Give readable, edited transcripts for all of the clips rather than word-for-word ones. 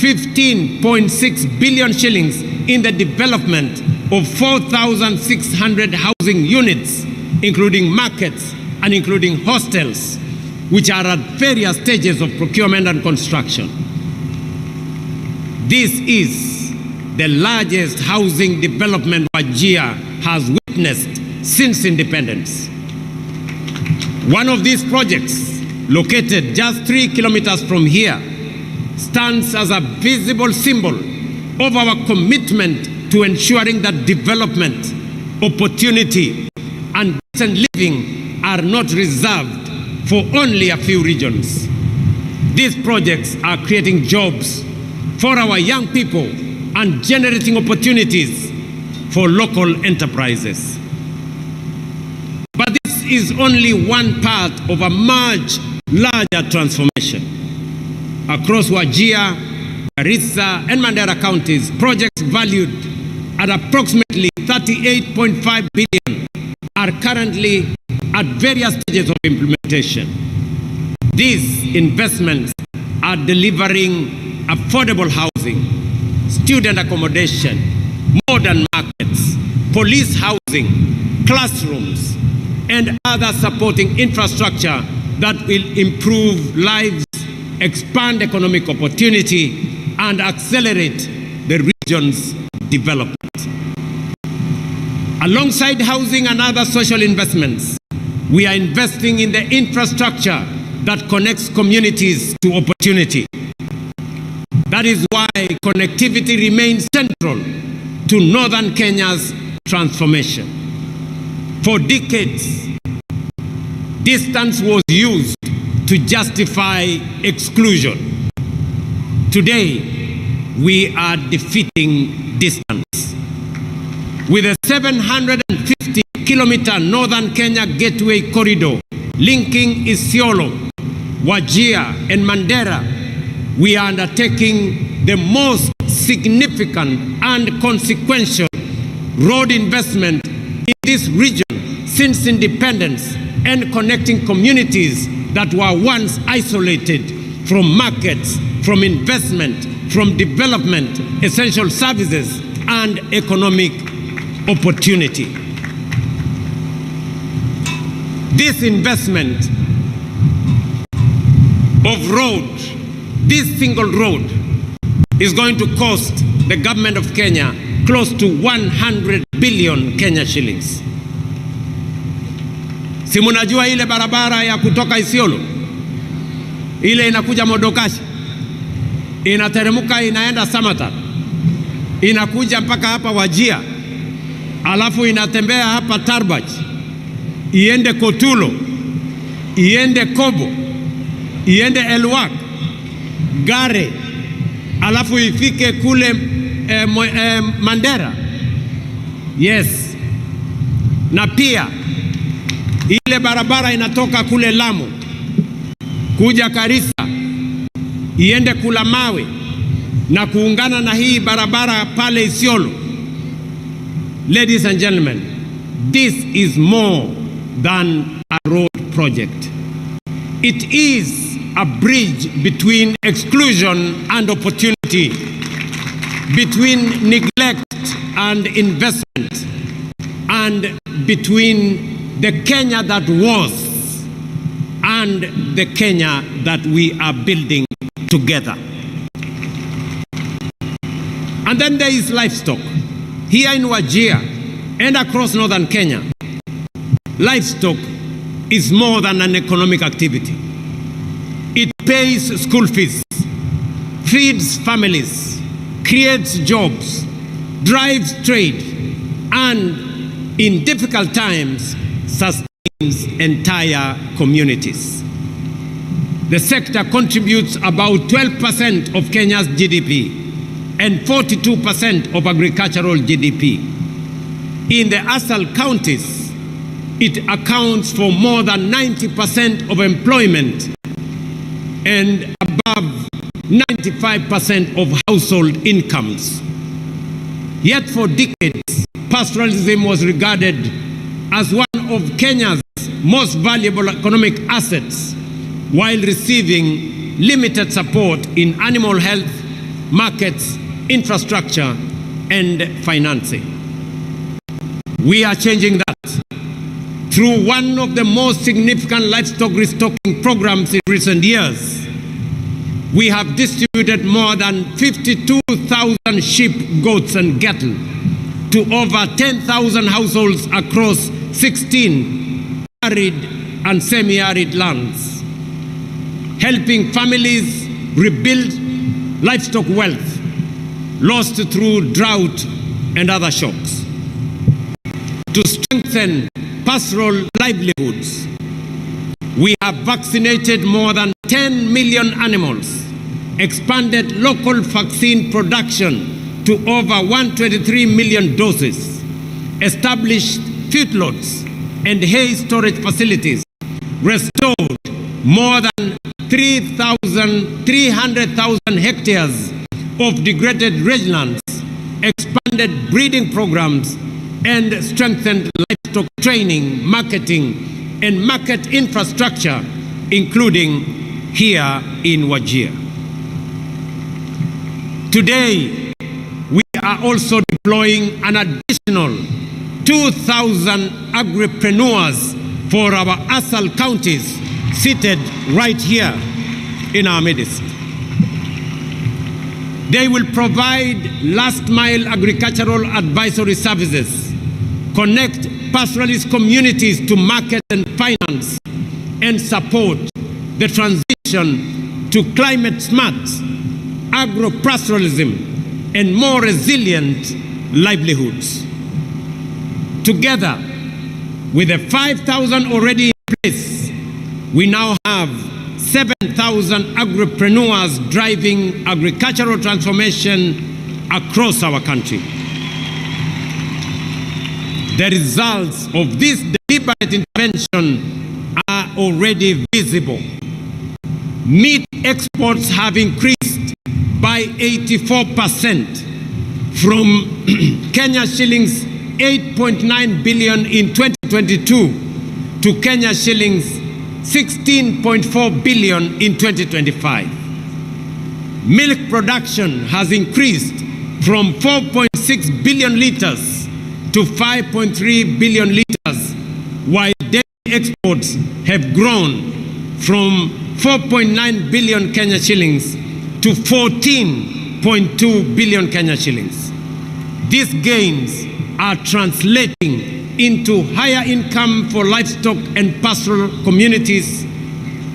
15.6 billion shillings in the development of 4,600 housing units, including markets and including hostels, which are at various stages of procurement and construction. This is the largest housing development Wajir has witnessed since independence. One of these projects, located just 3 kilometers from here, stands as a visible symbol of our commitment to ensuring that development, opportunity, and decent living are not reserved for only a few regions. These projects are creating jobs for our young people and generating opportunities for local enterprises. But this is only one part of a much larger transformation. Across Wajir, Garissa, and Madaraka counties, projects valued at approximately 38.5 billion are currently at various stages of implementation. These investments are delivering affordable housing, student accommodation, modern markets, police housing, classrooms, and other supporting infrastructure that will improve lives, expand economic opportunity, and accelerate the region's development. Alongside housing and other social investments, we are investing in the infrastructure that connects communities to opportunity. That is why connectivity remains central to northern Kenya's transformation. For decades, distance was used to justify exclusion. Today, we are defeating distance. With a 750-kilometer northern Kenya gateway corridor linking Isiolo, Wajir, and Mandera, we are undertaking the most significant and consequential road investment in this region since independence, and connecting communities that were once isolated from markets, from investment, from development, essential services, and economic opportunity. This investment of road, this single road, is going to cost the government of Kenya close to 100 billion Kenya shillings. Si munajua ile barabara ya kutoka Isiolo, ile inakuja Modokashi, inateremuka inaenda Samata, inakuja mpaka hapa Wajir, alafu inatembea hapa Tarbaj, iende Kotulo, iende Kobo, iende Elwak, Gare, alafu ifike kule Mandera. Yes. Na pia ile barabara inatoka kule Lamu kuja Garissa, iende kula Mawe na kuungana na hii barabara pale Isiolo. Ladies and gentlemen, this is more than a road project. It is a bridge between exclusion and opportunity, between neglect and investment, and between the Kenya that was and the Kenya that we are building together. And then there is livestock. Here in Wajir and across northern Kenya, livestock is more than an economic activity. It pays school fees, feeds families, creates jobs, drives trade, and in difficult times sustains entire communities. The sector contributes about 12% of Kenya's GDP and 42% of agricultural GDP. In the ASAL counties, it accounts for more than 90% of employment and above 95% of household incomes. Yet for decades, pastoralism was regarded as one of Kenya's most valuable economic assets, while receiving limited support in animal health, markets, infrastructure, and financing. We are changing that through one of the most significant livestock restocking programs in recent years. We have distributed more than 52,000 sheep, goats, and cattle to over 10,000 households across 16 arid and semi-arid lands, helping families rebuild livestock wealth lost through drought and other shocks. To strengthen pastoral livelihoods, we have vaccinated more than 10 million animals, expanded local vaccine production to over 123 million doses, established feedlots and hay storage facilities, restored more than 300,000 hectares of degraded rangelands, expanded breeding programs, and strengthened livestock training, marketing, and market infrastructure, including here in Wajir. Today, we are also deploying an additional 2,000 agripreneurs for our ASAL counties, seated right here in our midst. They will provide last-mile agricultural advisory services, connect pastoralist communities to market and finance, and support the transition to climate-smart agro-pastoralism and more resilient livelihoods. Together with the 5,000 already in place, we now have 7,000 agripreneurs driving agricultural transformation across our country. The results of this deliberate intervention are already visible. Meat exports have increased by 84% from Kenya shillings 8.9 billion in 2022 to Kenya shillings 16.4 billion in 2025. Milk production has increased from 4.6 billion liters to 5.3 billion liters, while dairy exports have grown from 4.9 billion Kenya shillings to 14.2 billion Kenya shillings. These gains are translating into higher income for livestock and pastoral communities,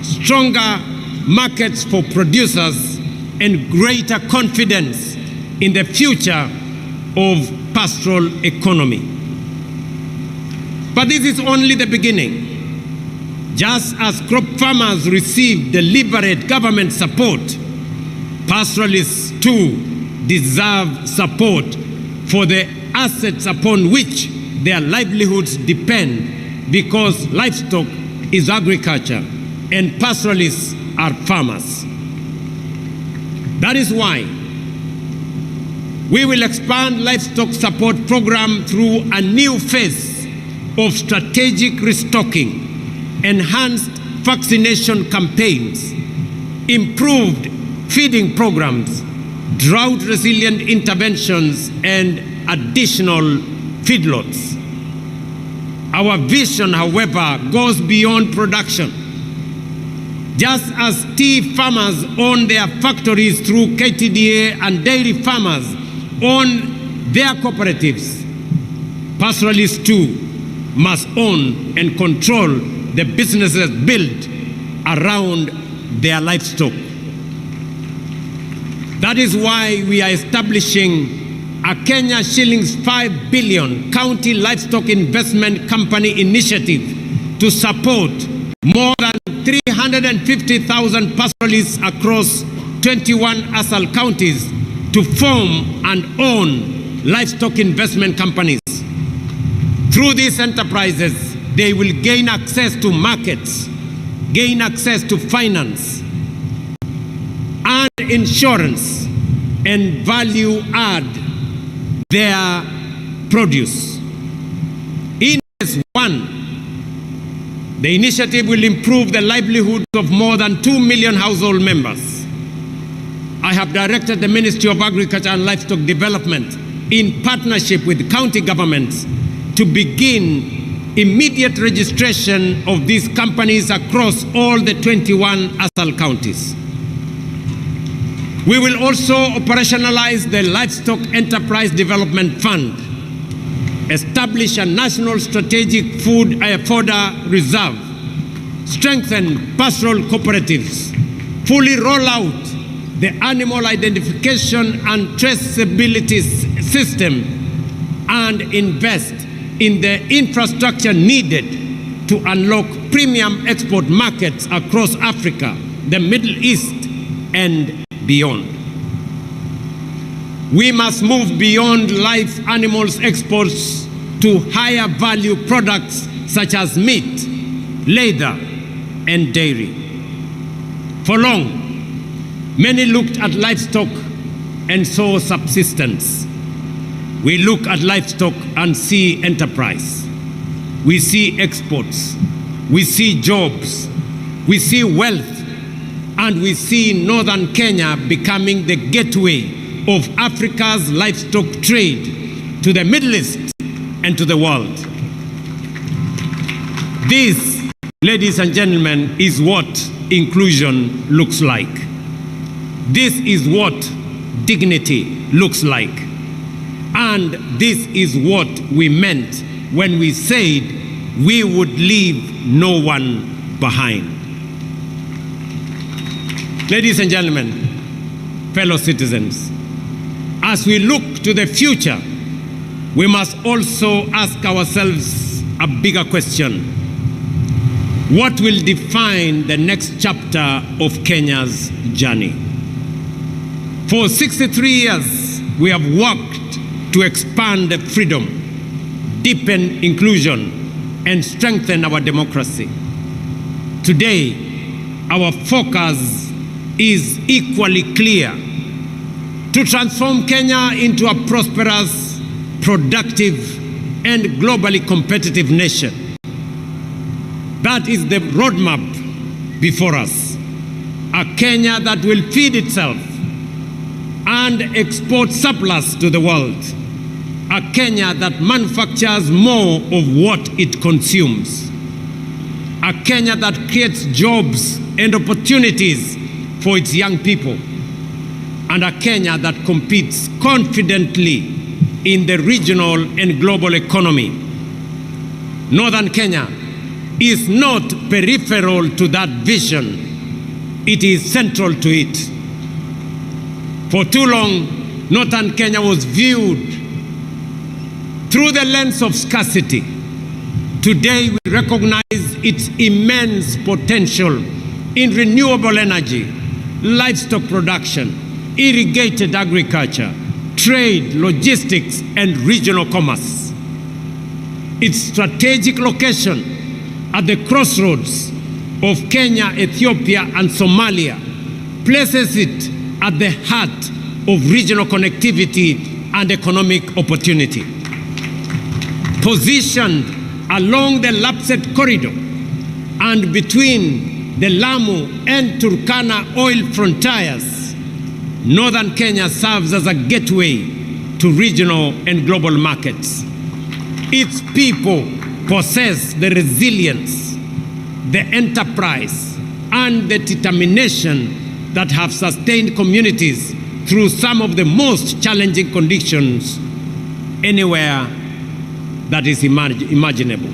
stronger markets for producers, and greater confidence in the future of pastoral economy. But this is only the beginning. Just as crop farmers receive deliberate government support, pastoralists too deserve support for the assets upon which their livelihoods depend, because livestock is agriculture and pastoralists are farmers. That is why we will expand livestock support program through a new phase of strategic restocking, enhanced vaccination campaigns, improved feeding programs, drought-resilient interventions, and additional feedlots. Our vision, however, goes beyond production. Just as tea farmers own their factories through KTDA and dairy farmers own their cooperatives, pastoralists too must own and control the businesses built around their livestock. That is why we are establishing a Kenya shillings 5 billion county livestock investment company initiative to support more than 350,000 pastoralists across 21 ASAL counties to form and own livestock investment companies. Through these enterprises, they will gain access to markets, gain access to finance, and insurance, and value add their produce. In phase one, the initiative will improve the livelihoods of more than 2 million household members. I have directed the Ministry of Agriculture and Livestock Development, in partnership with county governments, to begin immediate registration of these companies across all the 21 ASAL counties. We will also operationalize the Livestock Enterprise Development Fund, establish a national strategic fodder reserve, strengthen pastoral cooperatives, fully roll out the animal identification and traceability system, and invest in the infrastructure needed to unlock premium export markets across Africa, the Middle East, and beyond. We must move beyond live animals exports to higher value products such as meat, leather, and dairy. For long, many looked at livestock and saw subsistence. We look at livestock and see enterprise. We see exports. We see jobs. We see wealth. And we see northern Kenya becoming the gateway of Africa's livestock trade to the Middle East and to the world. This, ladies and gentlemen, is what inclusion looks like. This is what dignity looks like. And this is what we meant when we said we would leave no one behind. Ladies and gentlemen, fellow citizens, as we look to the future, we must also ask ourselves a bigger question. What will define the next chapter of Kenya's journey? For 63 years, we have worked to expand freedom, deepen inclusion, and strengthen our democracy. Today, our focus is equally clear: to transform Kenya into a prosperous, productive, and globally competitive nation. That is the roadmap before us. A Kenya that will feed itself and export surplus to the world. A Kenya that manufactures more of what it consumes. A Kenya that creates jobs and opportunities for its young people. And a Kenya that competes confidently in the regional and global economy. Northern Kenya is not peripheral to that vision. It is central to it. For too long, Northern Kenya was viewed through the lens of scarcity. Today, we recognize its immense potential in renewable energy, livestock production, irrigated agriculture, trade, logistics, and regional commerce. Its strategic location at the crossroads of Kenya, Ethiopia, and Somalia places it at the heart of regional connectivity and economic opportunity. Positioned along the Lapsset corridor and between the Lamu and Turkana oil frontiers, Northern Kenya serves as a gateway to regional and global markets. Its people possess the resilience, the enterprise, and the determination that have sustained communities through some of the most challenging conditions anywhere that is imaginable.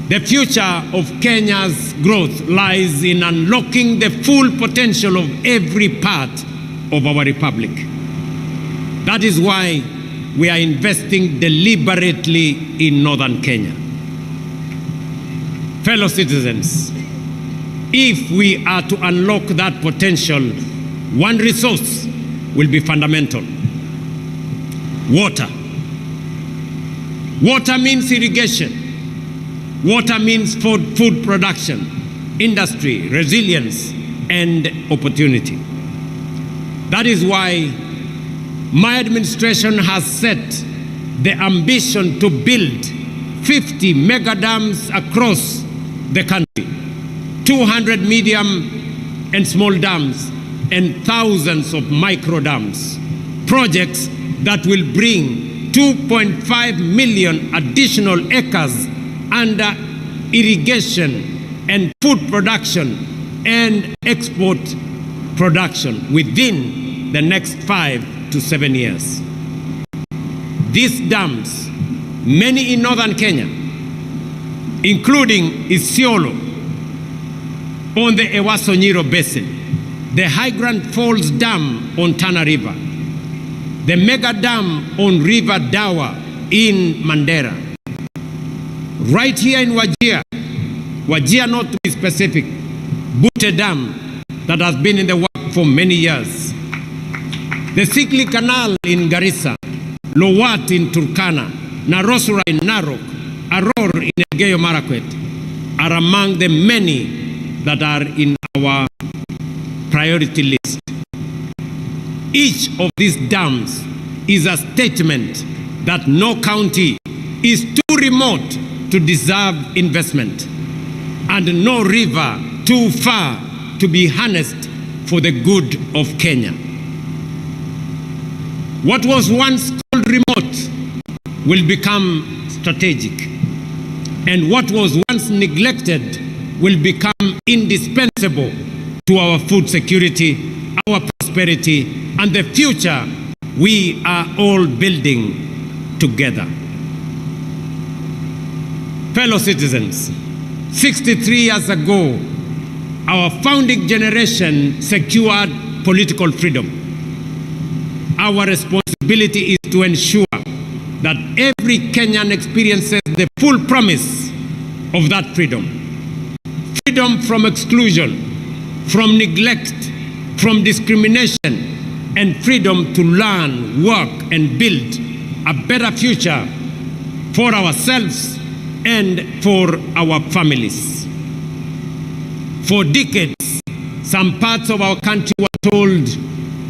The future of Kenya's growth lies in unlocking the full potential of every part of our republic. That is why we are investing deliberately in Northern Kenya. Fellow citizens, if we are to unlock that potential, one resource will be fundamental: water. Water means irrigation. Water means food production, industry, resilience, and opportunity. That is why my administration has set the ambition to build 50 mega dams across the country, 200 medium and small dams, and thousands of micro dams, projects that will bring 2.5 million additional acres under irrigation and food production and export production within the next 5 to 7 years. These dams, many in northern Kenya, including Isiolo on the Ewaso Nyiro Basin, the Highland Falls Dam on Tana River, the Mega Dam on River Dawa in Mandera. Right here in Wajir not to be specific, Butte Dam that has been in the work for many years. The Sikli Canal in Garissa, Lowat in Turkana, Narosura in Narok, Aror in Elgeyo Marakwet are among the many that are in our priority list. Each of these dams is a statement that no county is too remote to deserve investment, and no river too far to be harnessed for the good of Kenya. What was once called remote will become strategic, and what was once neglected will become indispensable to our food security, our prosperity, and the future we are all building together. Fellow citizens, 63 years ago, our founding generation secured political freedom. Our responsibility is to ensure that every Kenyan experiences the full promise of that freedom. Freedom from exclusion, from neglect, from discrimination, and freedom to learn, work, and build a better future for ourselves and for our families. For decades, some parts of our country were told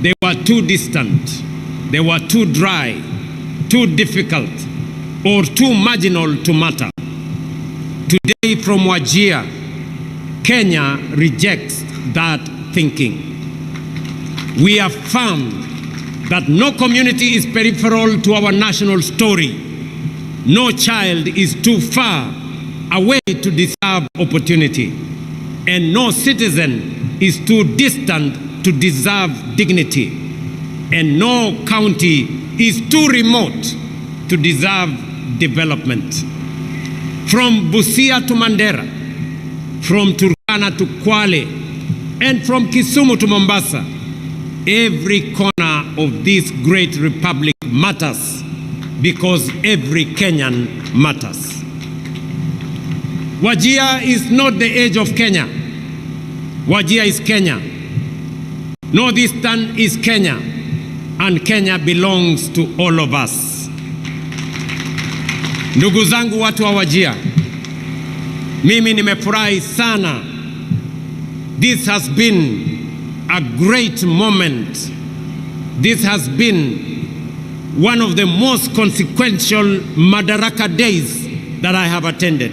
they were too distant, they were too dry, too difficult, or too marginal to matter. Today from Wajir, Kenya rejects that thinking. We affirm that no community is peripheral to our national story. No child is too far away to deserve opportunity, and no citizen is too distant to deserve dignity, and no county is too remote to deserve development. From Busia to Mandera, from Turkana to Kwale, and from Kisumu to Mombasa, every corner of this great republic matters, because every Kenyan matters. Wajir is not the edge of Kenya. Wajir is Kenya. Northeastern is Kenya, and Kenya belongs to all of us. Ndugu zangu watu wa Wajir, mimi nimefurahi sana. This has been a great moment. This has been one of the most consequential Madaraka days that I have attended.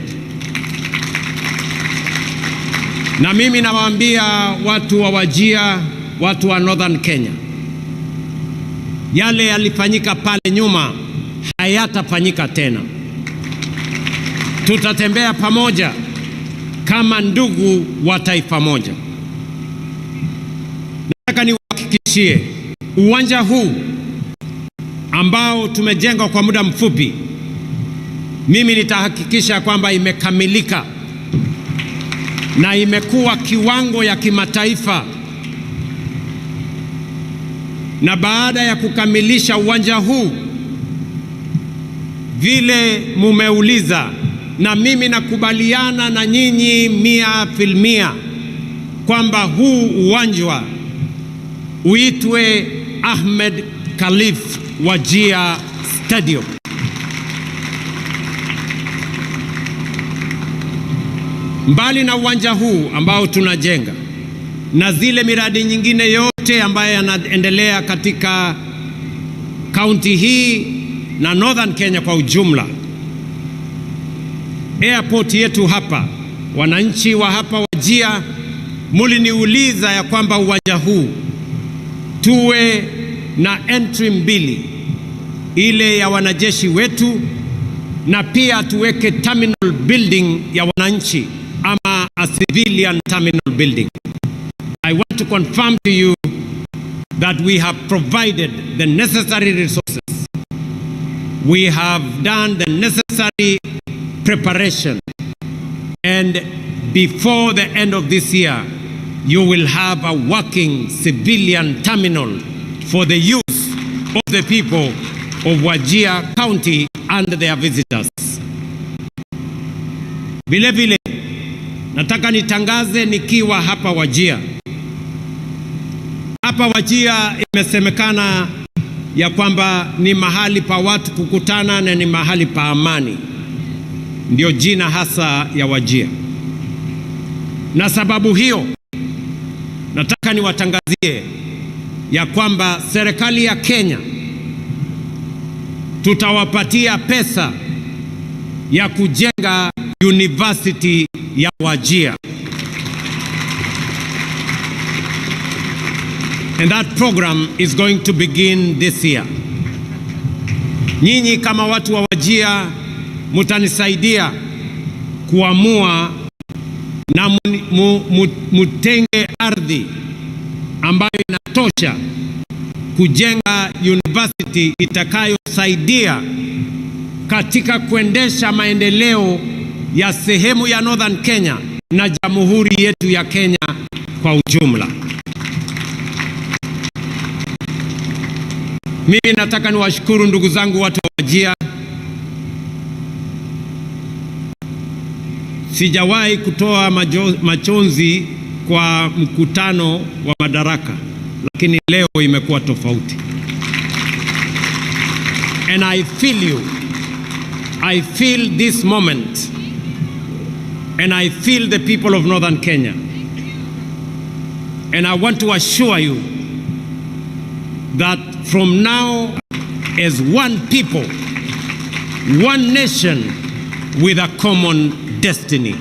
Na mimi nawaambia watu wa Wajir, watu wa Northern Kenya, yale yalifanyika pale nyuma hayatafanyika tena. Tutatembea pamoja kama ndugu wa taifa moja. Nataka niwahakikishie uwanja huu ambao tumejenga kwa muda mfupi, mimi nitahakikisha kwamba imekamilika na imekuwa kiwango ya kimataifa. Na baada ya kukamilisha uwanja huu vile mumeuliza, na mimi nakubaliana na nyinyi 100% kwamba huu uwanja uitwe Ahmed Khalif Wajir Stadium. Mbali na uwanja huu ambao tunajenga na zile miradi nyingine yote ambayo yanaendelea katika kaunti hii na Northern Kenya kwa ujumla, airport yetu hapa, wananchi wa hapa Wajir muliniuliza ya kwamba uwanja huu tuwe na entry mbili, ile ya wanajeshi wetu na pia tuweke terminal building ya wananchi ama a civilian terminal building. I want to confirm to you that we have provided the necessary resources. We have done the necessary preparation, and before the end of this year, you will have a working civilian terminal for the use of the people of Wajir County and their visitors. Vile vile, nataka nitangaze nikiwa hapa Wajir. Hapa Wajir imesemekana ya kwamba ni mahali pa watu kukutana na ni mahali pa amani. Ndio jina hasa ya Wajir. Na sababu hiyo, nataka niwatangazie ya kwamba serikali ya Kenya tutawapatia pesa ya kujenga university ya Wajir. And that program is going to begin this year. Nyinyi kama watu wa Wajir mutanisaidia kuamua na mutenge ardhi ambayo inatosha kujenga university itakayosaidia katika kuendesha maendeleo ya sehemu ya Northern Kenya na jamhuri yetu ya Kenya kwa ujumla. Mimi nataka niwashukuru ndugu zangu watu wa Wajir. Sijawahi kutoa machozi kwa mkutano wa Madaraka, lakini leo imekuwa tofauti. And I feel you. I feel this moment. And I feel the people of Northern Kenya. And I want to assure you that from now, as one people, one nation with a common destiny.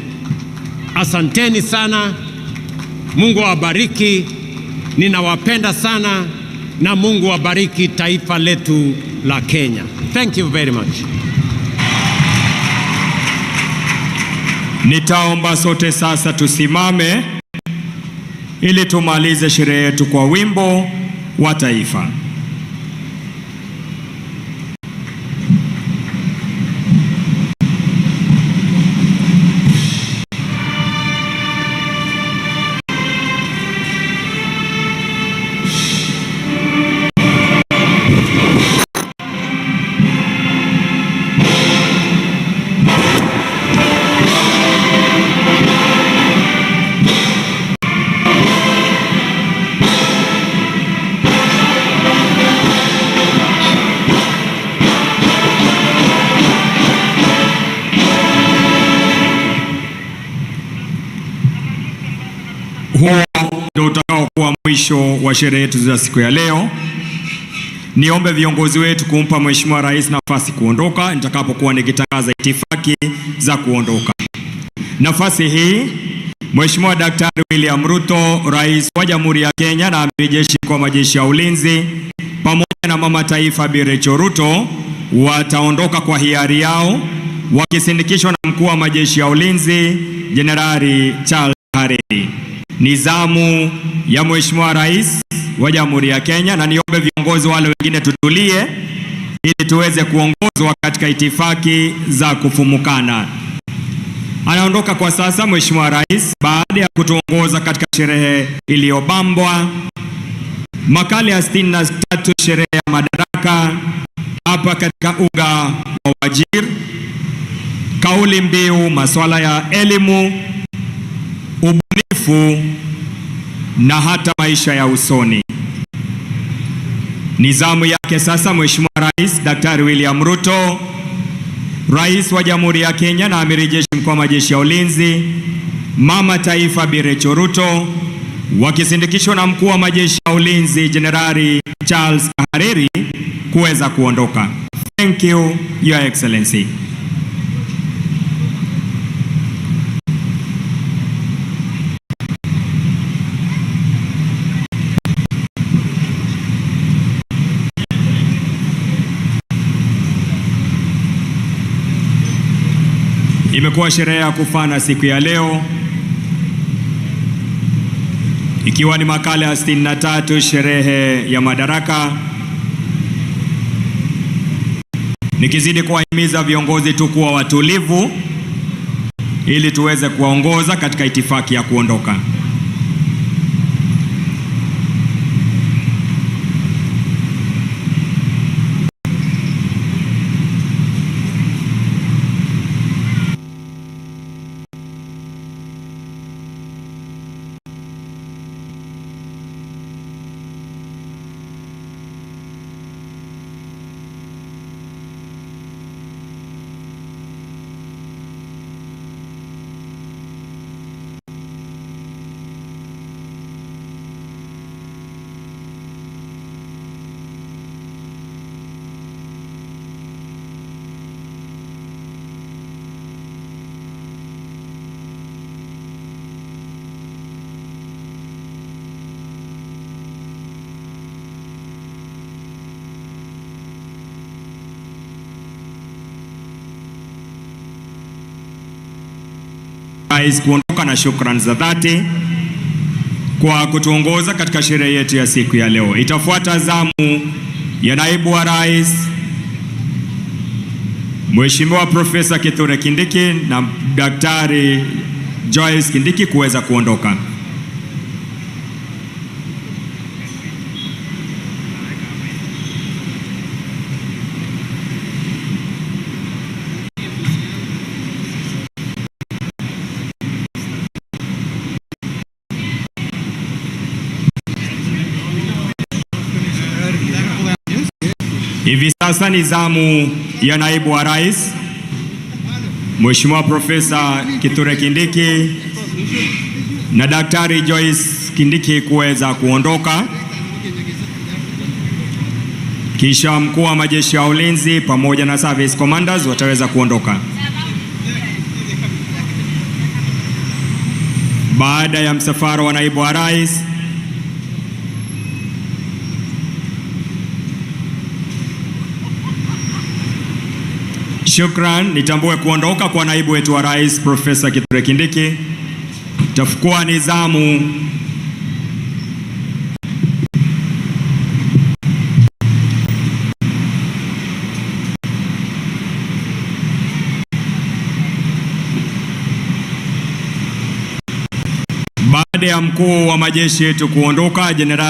Asanteni sana. Mungu awabariki. Ninawapenda sana na Mungu awabariki taifa letu la Kenya. Thank you very much. Nitaomba sote sasa tusimame ili tumalize sherehe yetu kwa wimbo wa taifa. Huo ndio utakaokuwa mwisho wa sherehe yetu za siku ya leo. Niombe viongozi wetu kumpa Mheshimiwa Rais nafasi kuondoka nitakapokuwa nikitangaza itifaki za kuondoka. Nafasi hii Mheshimiwa Daktari William Ruto, Rais wa Jamhuri ya Kenya na Amiri Jeshi kwa majeshi ya ulinzi, pamoja na Mama Taifa Bi Rachel Ruto wataondoka kwa hiari yao wakisindikishwa na Mkuu wa majeshi ya ulinzi Jenerali Charles Hariri. Nizamu ya Mheshimiwa Rais wa Jamhuri ya Kenya, na niombe viongozi wale wengine tutulie ili tuweze kuongozwa katika itifaki za kufumukana. Anaondoka kwa sasa Mheshimiwa Rais baada ya kutuongoza katika sherehe iliyobambwa makala ya 63 sherehe ya Madaraka hapa katika uga wa Wajir. Kauli mbiu masuala ya elimu, ubunifu na hata maisha ya usoni. Nizamu yake sasa Mheshimiwa Rais Daktari William Ruto, Rais wa Jamhuri ya Kenya na Amiri Jeshi Mkuu wa majeshi ya ulinzi, Mama Taifa Bi Rachel Ruto wakisindikishwa na Mkuu wa majeshi ya ulinzi Jenerali Charles Hariri kuweza kuondoka. Thank you, Your Excellency. Imekuwa sherehe ya kufana siku ya leo, ikiwa ni makala ya 63 sherehe ya Madaraka. Nikizidi kuwahimiza viongozi tu kuwa watulivu ili tuweze kuwaongoza katika itifaki ya kuondoka. Rais kuondoka na shukrani za dhati kwa kutuongoza katika sherehe yetu ya siku ya leo. Itafuata zamu ya naibu wa rais Mheshimiwa Profesa Kithure Kindiki na Daktari Joyce Kindiki kuweza kuondoka. Hivi sasa ni zamu ya naibu wa rais Mheshimiwa Profesa Kithure Kindiki na Daktari Joyce Kindiki kuweza kuondoka. Kisha mkuu wa majeshi ya ulinzi pamoja na service commanders wataweza kuondoka. Baada ya msafara wa naibu wa rais, shukran, nitambue kuondoka kwa naibu wetu wa rais Profesa Kithure Kindiki. Tafukua nizamu baada ya mkuu wa majeshi yetu kuondoka, Jenerali